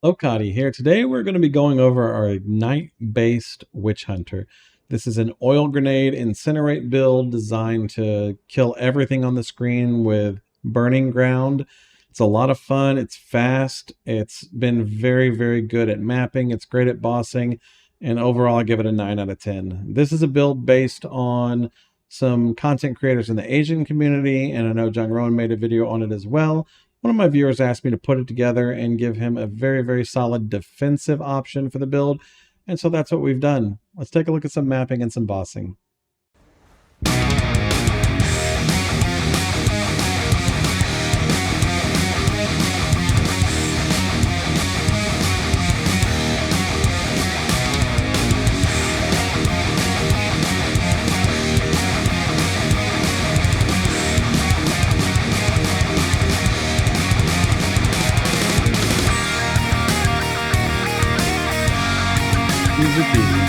Lokati here. Today we're going to be going over our Ignite-based Witchhunter. This is an oil grenade incinerate build designed to kill everything on the screen with burning ground. It's a lot of fun. It's fast. It's been very, very good at mapping. It's great at bossing. And overall, I give it a 9 out of 10. This is a build based on some content creators in the Asian community, and I know John Rowan made a video on it as well. One of my viewers asked me to put it together and give him a very, very solid defensive option for the build. And so that's what we've done. Let's take a look at some mapping and some bossing. Easy peasy.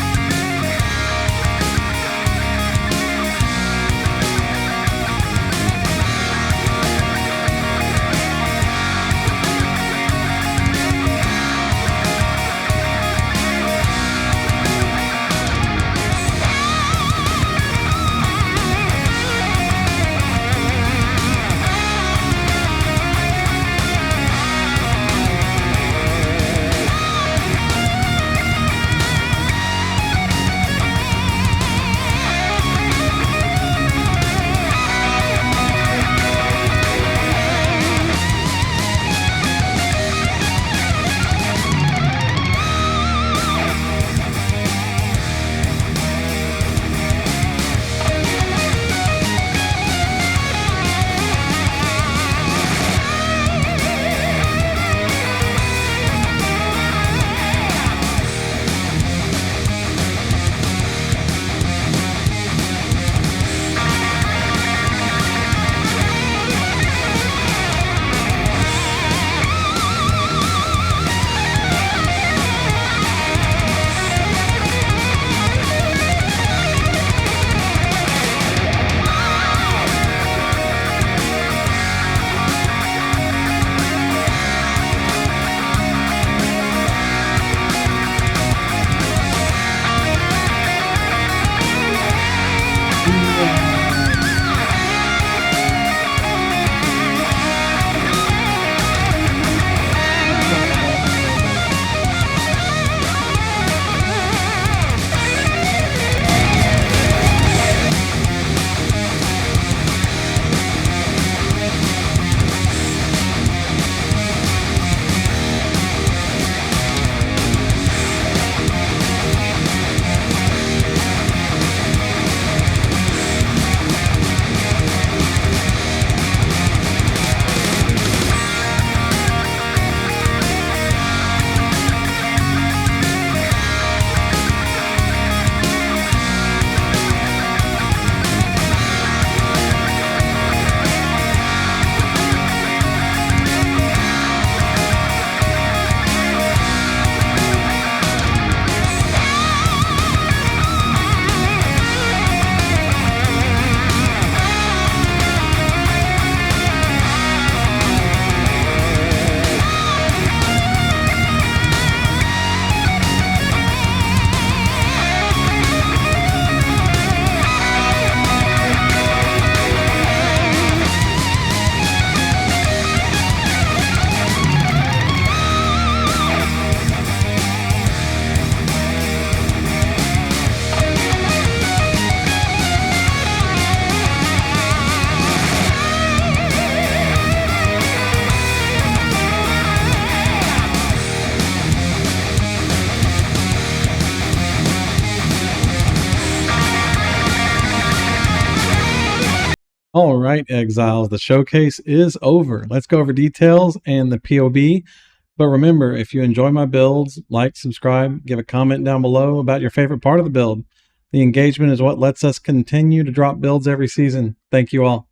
All right, Exiles, the showcase is over. Let's go over details and the POB. But remember, if you enjoy my builds, like, subscribe, give a comment down below about your favorite part of the build. The engagement is what lets us continue to drop builds every season. Thank you all.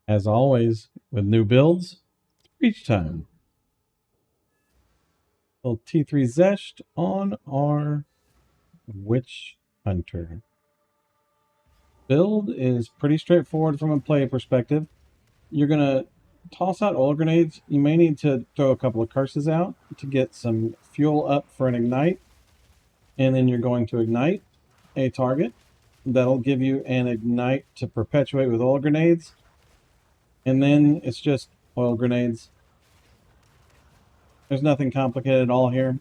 As always, with new builds, each time. Little T3 Xesht on our Witchhunter. Build is pretty straightforward from a play perspective. You're going to toss out oil grenades, you may need to throw a couple of curses out to get some fuel up for an ignite. And then you're going to ignite a target. That'll give you an ignite to perpetuate with oil grenades. And then it's just oil grenades. There's nothing complicated at all here.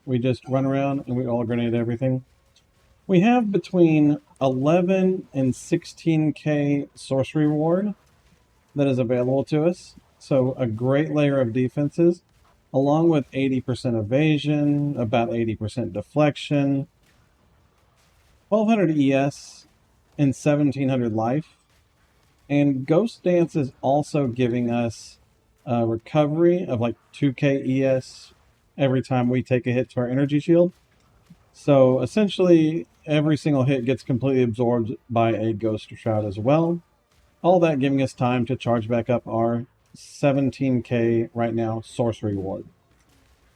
We just run around and we oil grenade everything. We have between 11 and 16k sorcery ward that is available to us. So a great layer of defenses, along with 80% evasion, about 80% deflection, 1200 ES, and 1700 life. And Ghost Dance is also giving us a recovery of like 2k ES every time we take a hit to our energy shield. So essentially, every single hit gets completely absorbed by a Ghost Shroud as well. All that giving us time to charge back up our 17k right now sorcery ward.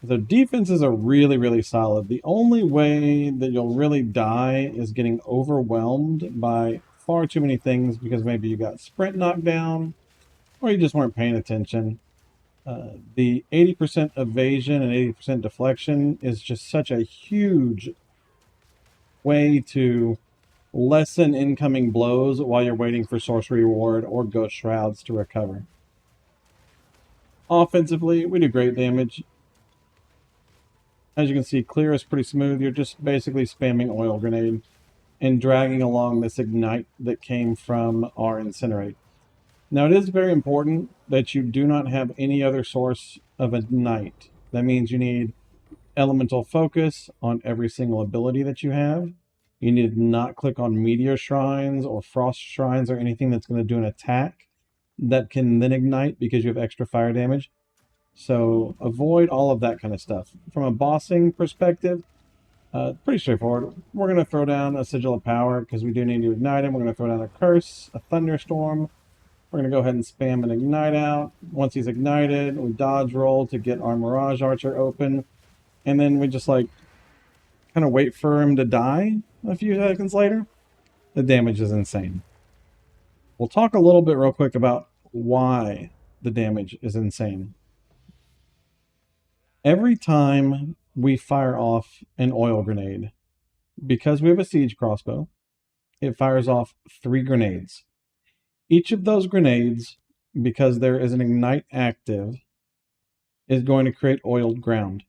The defenses are really, really solid. The only way that you'll really die is getting overwhelmed by far too many things because maybe you got sprint knocked down or you just weren't paying attention. The 80% evasion and 80% deflection is just such a huge way to lessen incoming blows while you're waiting for sorcery ward or ghost shrouds to recover. Offensively, we do great damage. As you can see, clear is pretty smooth. You're just basically spamming oil grenade and dragging along this ignite that came from our incinerate. Now, it is very important that you do not have any other source of ignite. That means you need elemental focus on every single ability that you have. You need to not click on meteor shrines or frost shrines or anything that's going to do an attack that can then ignite because you have extra fire damage. So avoid all of that kind of stuff. From a bossing perspective, pretty straightforward. We're going to throw down a Sigil of Power because we do need to ignite him. We're going to throw down a Curse, a Thunderstorm. We're going to go ahead and spam an Ignite out. Once he's ignited, we dodge roll to get our Mirage Archer open. And then we just like kind of wait for him to die a few seconds later. The damage is insane. We'll talk a little bit real quick about why the damage is insane. Every time we fire off an oil grenade, because we have a siege crossbow, it fires off 3 grenades. Each of those grenades, because there is an ignite active, is going to create oiled ground.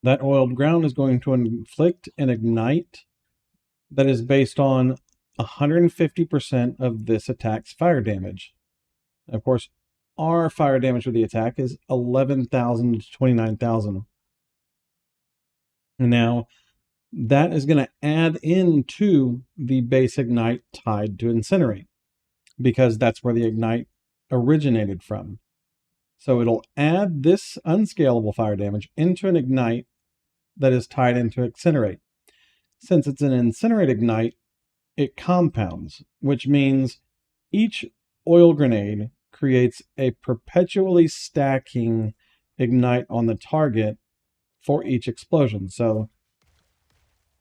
That oiled ground is going to inflict an ignite that is based on 150% of this attack's fire damage. Of course, our fire damage with the attack is 11,000 to 29,000. Now, that is going to add into the base ignite tied to incinerate, because that's where the ignite originated from. So it'll add this unscalable fire damage into an ignite that is tied into incinerate. Since it's an incinerate ignite, it compounds, which means each oil grenade creates a perpetually stacking ignite on the target for each explosion. So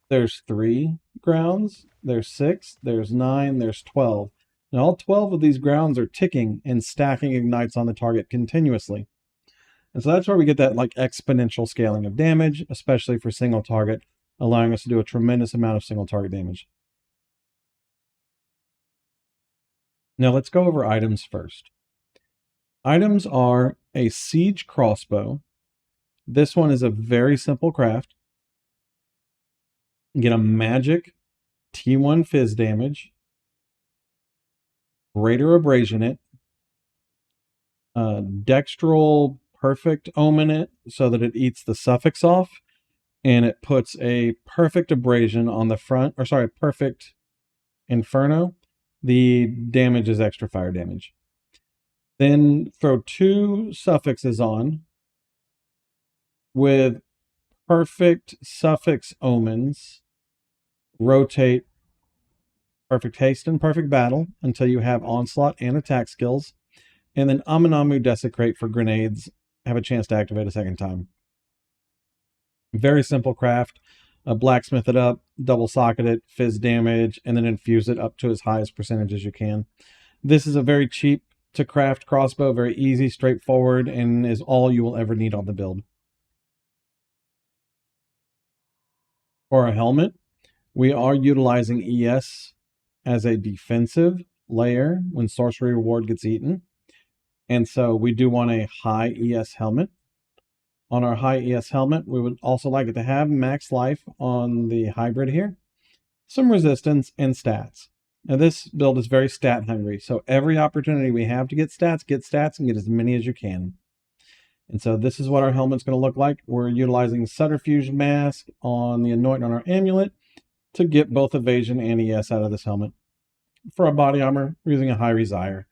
there's 3 grounds, there's 6, there's 9, there's 12. And all 12 of these grounds are ticking and stacking ignites on the target continuously. And so that's where we get that like exponential scaling of damage, especially for single target, allowing us to do a tremendous amount of single target damage. Now let's go over items first. Items are a siege crossbow. This one is a very simple craft. You get a magic T1 fizz damage, greater abrasion it, dextral perfect omen it so that it eats the suffix off, and it puts a perfect abrasion on the front, or sorry, perfect inferno. The damage is extra fire damage. Then throw 2 suffixes on with perfect suffix omens. Rotate perfect haste and perfect battle until you have onslaught and attack skills. And then Aminamu Desecrate for grenades. Have a chance to activate a second time. Very simple craft. Blacksmith it up, double socket it, fizz damage, and then infuse it up to as high as percentage as you can. This is a very cheap to craft crossbow, very easy, straightforward, and is all you will ever need on the build. For our helmet, we are utilizing ES as a defensive layer when sorcery reward gets eaten. And so we do want a high ES helmet. On our high ES helmet, we would also like it to have max life on the hybrid here, some resistance, and stats. Now this build is very stat hungry, so every opportunity we have to get stats, and get as many as you can. And so this is what our helmet's going to look like. We're utilizing Subterfuge Mask on the Anoint on our amulet to get both evasion and ES out of this helmet. For our body armor, we're using a High Resire.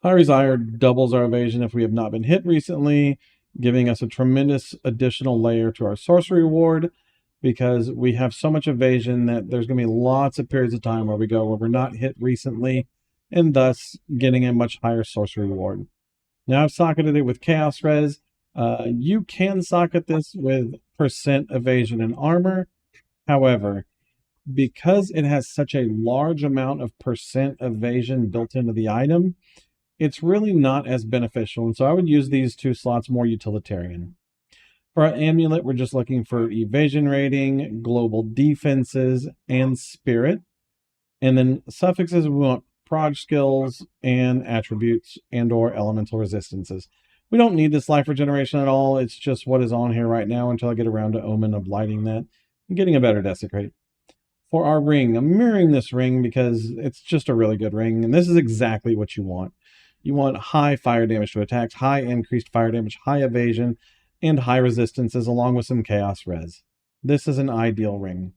High Resire doubles our evasion if we have not been hit recently, giving us a tremendous additional layer to our sorcery reward, because we have so much evasion that there's going to be lots of periods of time where we're not hit recently, and thus getting a much higher sorcery reward. Now I've socketed it with Chaos Res. You can socket this with percent evasion and armor. However, because it has such a large amount of percent evasion built into the item, it's really not as beneficial. And so I would use these 2 slots more utilitarian. For our amulet, we're just looking for evasion rating, global defenses, and spirit. And then suffixes, we want prog skills and attributes and or elemental resistances. We don't need this life regeneration at all. It's just what is on here right now until I get around to Omen of lighting that and getting a better desecrate. For our ring, I'm mirroring this ring because it's just a really good ring, and this is exactly what you want. You want high fire damage to attacks, high increased fire damage, high evasion, and high resistances, along with some chaos res. This is an ideal ring.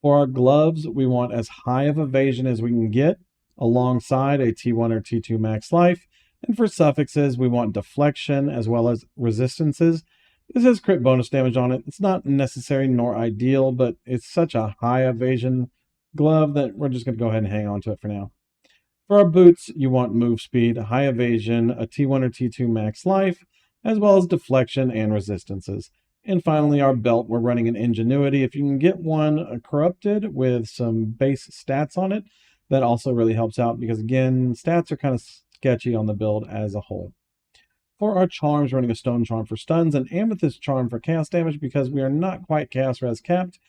For our gloves, we want as high of evasion as we can get, alongside a T1 or T2 max life. And for suffixes, we want deflection as well as resistances. This has crit bonus damage on it. It's not necessary nor ideal, but it's such a high evasion glove that we're just going to go ahead and hang on to it for now. For our boots, you want move speed, high evasion, a T1 or T2 max life, as well as deflection and resistances. And finally, our belt, we're running an ingenuity. If you can get one corrupted with some base stats on it, that also really helps out because, again, stats are kind of sketchy on the build as a whole. For our charms, running a stone charm for stuns, an amethyst charm for chaos damage because we are not quite chaos res capped,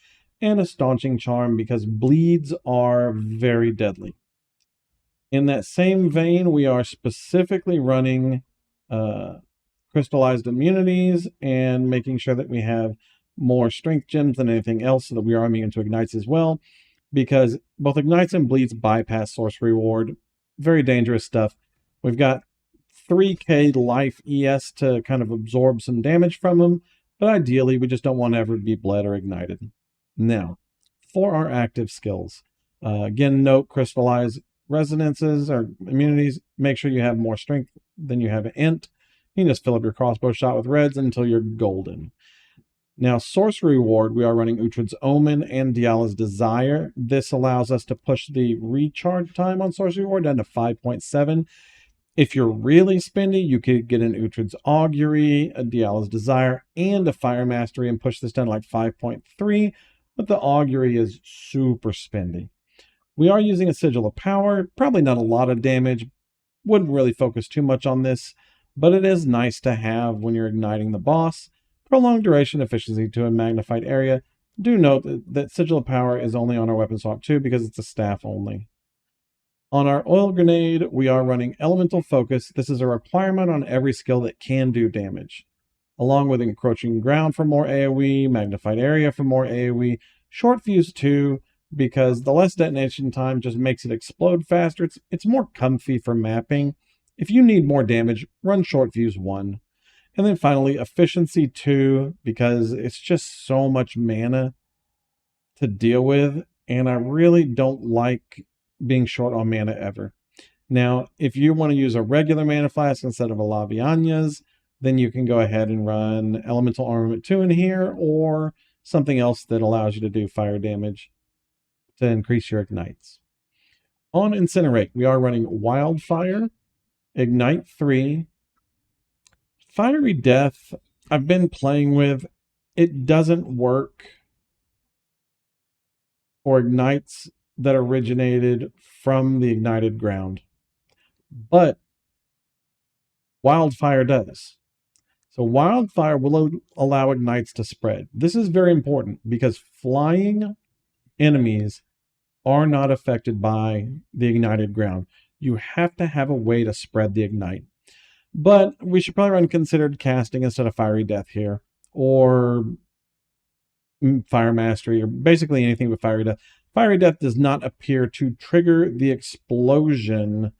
and a staunching charm because bleeds are very deadly. In that same vein, we are specifically running crystallized immunities and making sure that we have more strength gems than anything else so that we are immune to ignites as well, because both ignites and bleeds bypass sorcery reward. Very dangerous stuff. We've got 3k life ES to kind of absorb some damage from them, but ideally we just don't want to ever be bled or ignited. Now, for our active skills, again, note crystallize resonances or immunities. Make sure you have more strength than you have int. You can just fill up your crossbow shot with reds until you're golden. Now, sorcery reward, we are running Uhtred's Omen and Diala's Desire. This allows us to push the recharge time on sorcery reward down to 5.7. If you're really spendy, you could get an Uhtred's Augury, a Diala's Desire, and a Fire Mastery and push this down to like 5.3, but the Augury is super spendy. We are using a Sigil of Power, probably not a lot of damage, wouldn't really focus too much on this, but it is nice to have when you're igniting the boss. Prolonged duration, efficiency to a magnified area. Do note that Sigil of Power is only on our weapon swap too because it's a staff only. On our oil grenade, we are running Elemental Focus. This is a requirement on every skill that can do damage. Along with Encroaching Ground for more AoE, Magnified Area for more AoE, Short Fuse 2, because the less detonation time just makes it explode faster. It's more comfy for mapping. If you need more damage, run Short Fuse 1. And then finally, Efficiency 2, because it's just so much mana to deal with, and I really don't like being short on mana ever. Now, if you want to use a regular mana flask instead of a Lavianya's, then you can go ahead and run Elemental Armament 2 in here, or something else that allows you to do fire damage to increase your ignites. On Incinerate, we are running Wildfire, Ignite 3, Fiery Death. I've been playing with. It doesn't work for ignites that originated from the ignited ground. But Wildfire does. So wildfire will allow ignites to spread. This is very important because flying enemies are not affected by the ignited ground. You have to have a way to spread the ignite. But we should probably run considered casting instead of fiery death here, or fire mastery, or basically anything with fiery death. Fiery death does not appear to trigger the explosion,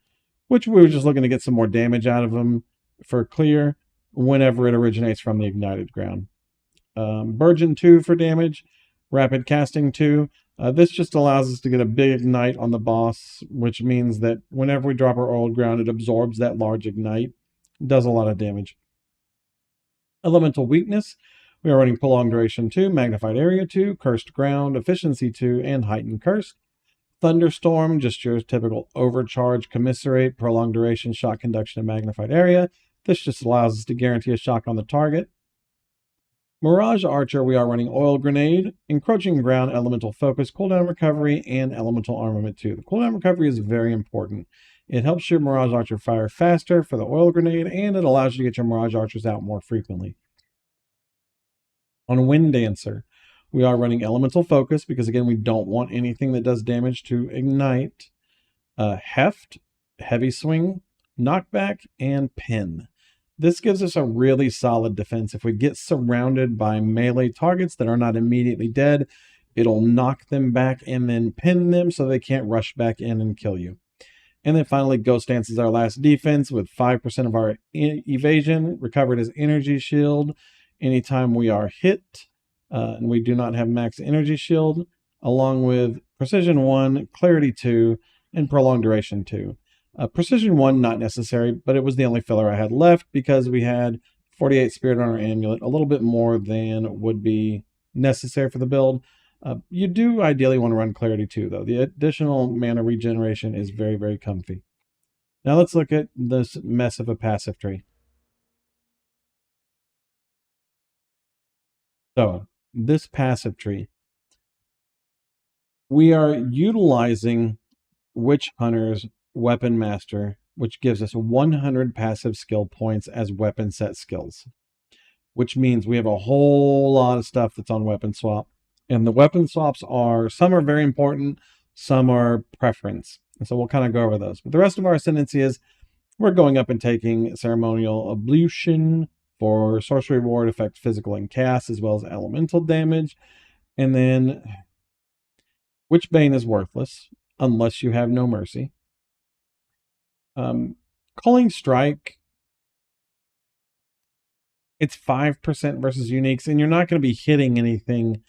which we were just looking to get some more damage out of them for clear whenever it originates from the ignited ground. Burgeon 2 for damage, rapid casting 2. This just allows us to get a big ignite on the boss, which means that whenever we drop our oiled ground, it absorbs that large ignite. It does a lot of damage. Elemental weakness. We are running prolonged duration 2, magnified area 2, cursed ground, efficiency 2, and heightened curse. Thunderstorm, just your typical overcharge, commiserate, prolonged duration, shock conduction, and magnified area. This just allows us to guarantee a shock on the target. Mirage Archer, we are running Oil Grenade, Encroaching Ground, Elemental Focus, Cooldown Recovery, and Elemental Armament 2. The cooldown recovery is very important. It helps your Mirage Archer fire faster for the Oil Grenade, and it allows you to get your Mirage Archers out more frequently. On Wind Dancer, we are running Elemental Focus because, again, we don't want anything that does damage to ignite. Heft, Heavy Swing, Knockback, and Pin. This gives us a really solid defense. If we get surrounded by melee targets that are not immediately dead, it'll knock them back and then pin them so they can't rush back in and kill you. And then finally, Ghost Dance is our last defense with 5% of our evasion recovered as energy shield anytime we are hit, and we do not have max energy shield, along with Precision 1, Clarity 2, and Prolonged Duration 2. Precision 1, not necessary, but it was the only filler I had left because we had 48 Spirit Honor Amulet, a little bit more than would be necessary for the build. You do ideally want to run Clarity 2, though. The additional mana regeneration is very, very comfy. Now let's look at this mess of a passive tree. So, this passive tree, we are utilizing Witchhunter's Weapon Master, which gives us 100 passive skill points as weapon set skills, which means we have a whole lot of stuff that's on weapon swap. And the weapon swaps are, some are very important, some are preference. And so we'll kind of go over those. But the rest of our ascendancy is we're going up and taking Ceremonial Ablution for sorcery ward, affect physical and cast, as well as elemental damage. And then Witchbane is worthless unless you have no mercy. Culling Strike, it's 5% versus uniques, and you're not going to be hitting anything.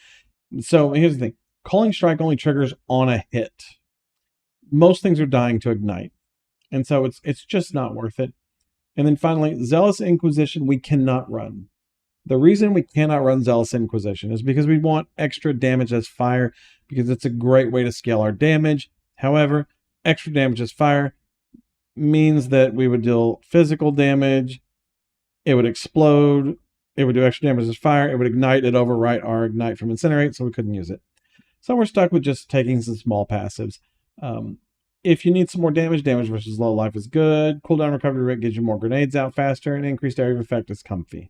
So here's the thing. Culling Strike only triggers on a hit. Most things are dying to ignite. And so it's just not worth it. And then finally, Zealous Inquisition we cannot run. The reason we cannot run Zealous Inquisition is because we want extra damage as fire, because it's a great way to scale our damage. However, extra damage as fire means that we would deal physical damage, it would explode, it would do extra damage as fire, it would ignite, it overwrite our ignite from Incinerate, so we couldn't use it. So we're stuck with just taking some small passives. If you need some more damage, damage versus low life is good. Cooldown recovery rate gives you more grenades out faster, and increased area of effect is comfy.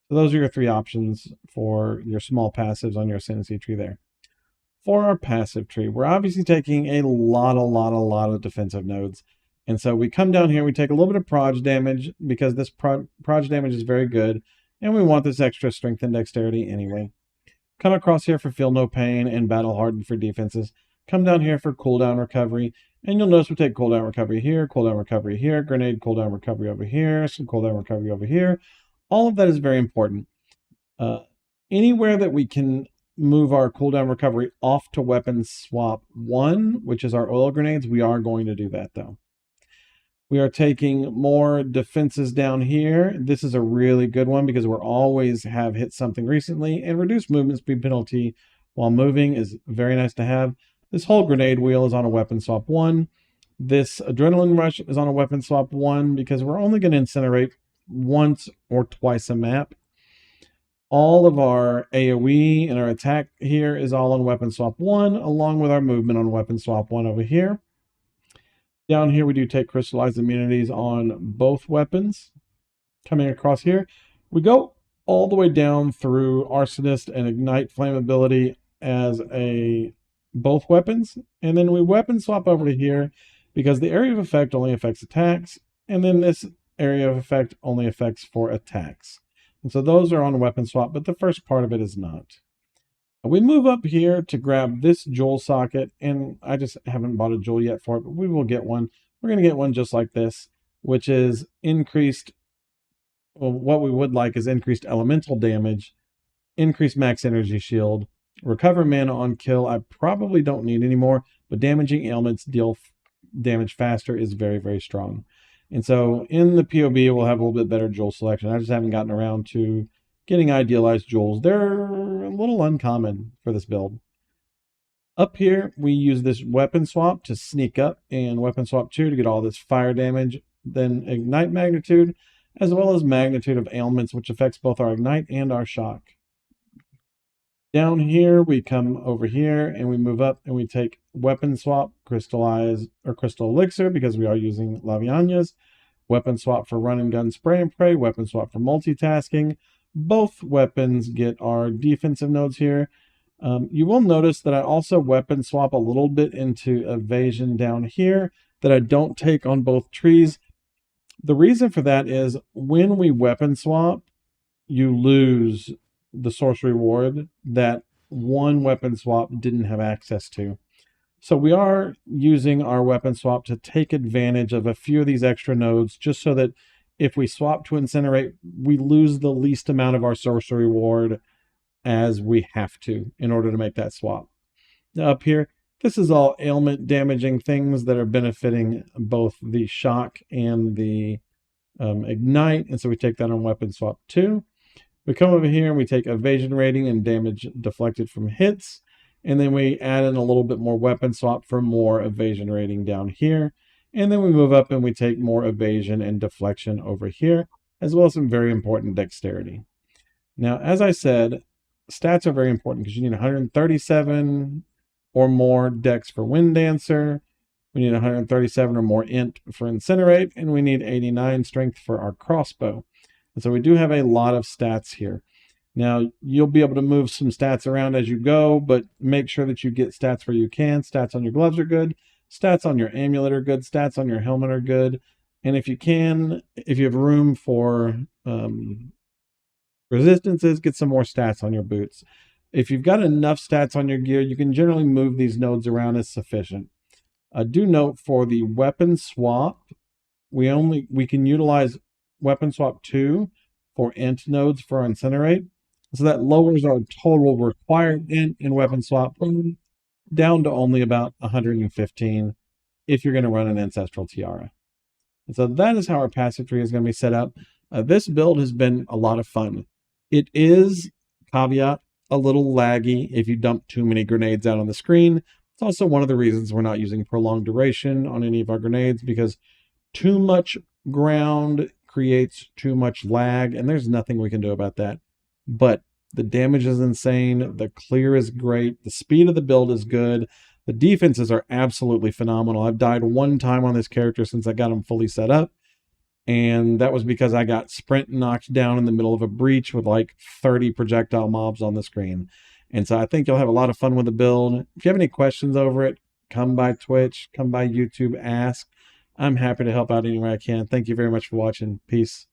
So those are your three options for your small passives on your ascendancy tree there. For our passive tree, we're obviously taking a lot of defensive nodes. And so we come down here, we take a little bit of proj damage because this proj damage is very good, and we want this extra strength and dexterity anyway. Come across here for Feel No Pain and Battle Hardened for defenses. Come down here for cooldown recovery, and you'll notice we take cooldown recovery here, grenade cooldown recovery over here, some cooldown recovery over here. All of that is very important. Anywhere that we can move our cooldown recovery off to weapon swap 1, which is our oil grenades, we are going to do that though. We are taking more defenses down here. This is a really good one because we're always have hit something recently, and reduced movement speed penalty while moving is very nice to have. This whole grenade wheel is on a weapon swap 1. This adrenaline rush is on a weapon swap 1 because we're only going to incinerate once or twice a map. All of our AoE and our attack here is all on weapon swap 1, along with our movement on weapon swap 1 over here. Down here, we do take crystallized immunities on both weapons. Coming across here, we go all the way down through Arsonist and Ignite Flammability as both weapons, and then we weapon swap over to here because the area of effect only affects attacks, and then this area of effect only affects for attacks. And so those are on weapon swap, but the first part of it is not. We move up here to grab this jewel socket, and I just haven't bought a jewel yet for it, but we will get one. We're going to get one just like this, which is increased. Well, what we would like is increased elemental damage, increased max energy shield, recover mana on kill. I probably don't need any more, but damaging ailments deal damage faster is very, very strong. And so in the POB, we'll have a little bit better jewel selection. I just haven't gotten around to getting idealized jewels. They're a little uncommon for this build. Up here, we use this weapon swap to sneak up, and weapon swap 2 to get all this fire damage, then ignite magnitude, as well as magnitude of ailments, which affects both our ignite and our shock. Down here, we come over here and we move up and we take weapon swap, crystallize or crystal elixir because we are using Lavianias, weapon swap for run and gun spray and pray, weapon swap for multitasking. Both weapons get our defensive nodes here. You will notice that I also weapon swap a little bit into evasion down here that I don't take on both trees. The reason for that is when we weapon swap, you lose the sorcery ward that one weapon swap didn't have access to. So we are using our weapon swap to take advantage of a few of these extra nodes just so that if we swap to incinerate, we lose the least amount of our sorcery ward as we have to in order to make that swap. Now up here, this is all ailment damaging things that are benefiting both the shock and the ignite, and so we take that on weapon swap 2. We come over here and we take evasion rating and damage deflected from hits, and then we add in a little bit more weapon swap for more evasion rating down here, and then we move up and we take more evasion and deflection over here, as well as some very important dexterity. Now, as I said, stats are very important because you need 137 or more dex for Wind Dancer, we need 137 or more int for Incinerate, and we need 89 strength for our crossbow. And so we do have a lot of stats here. Now, you'll be able to move some stats around as you go, but make sure that you get stats where you can. Stats on your gloves are good. Stats on your amulet are good. Stats on your helmet are good. And if you can, if you have room for resistances, get some more stats on your boots. If you've got enough stats on your gear, you can generally move these nodes around as sufficient. Do note for the weapon swap, we can utilize weapon swap 2 for int nodes for incinerate. So that lowers our total required int in weapon swap down to only about 115 if you're going to run an ancestral tiara. And so that is how our passive tree is going to be set up. This build has been a lot of fun. It is, caveat, a little laggy if you dump too many grenades out on the screen. It's also one of the reasons we're not using prolonged duration on any of our grenades, because too much ground creates too much lag, and there's nothing we can do about that. But the damage is insane, the clear is great, the speed of the build is good, the defenses are absolutely phenomenal. I've died one time on this character since I got him fully set up, and that was because I got sprint knocked down in the middle of a breach with like 30 projectile mobs on the screen. And so I think you'll have a lot of fun with the build. If you have any questions over it, come by Twitch, come by YouTube, ask. I'm happy to help out any way I can. Thank you very much for watching. Peace.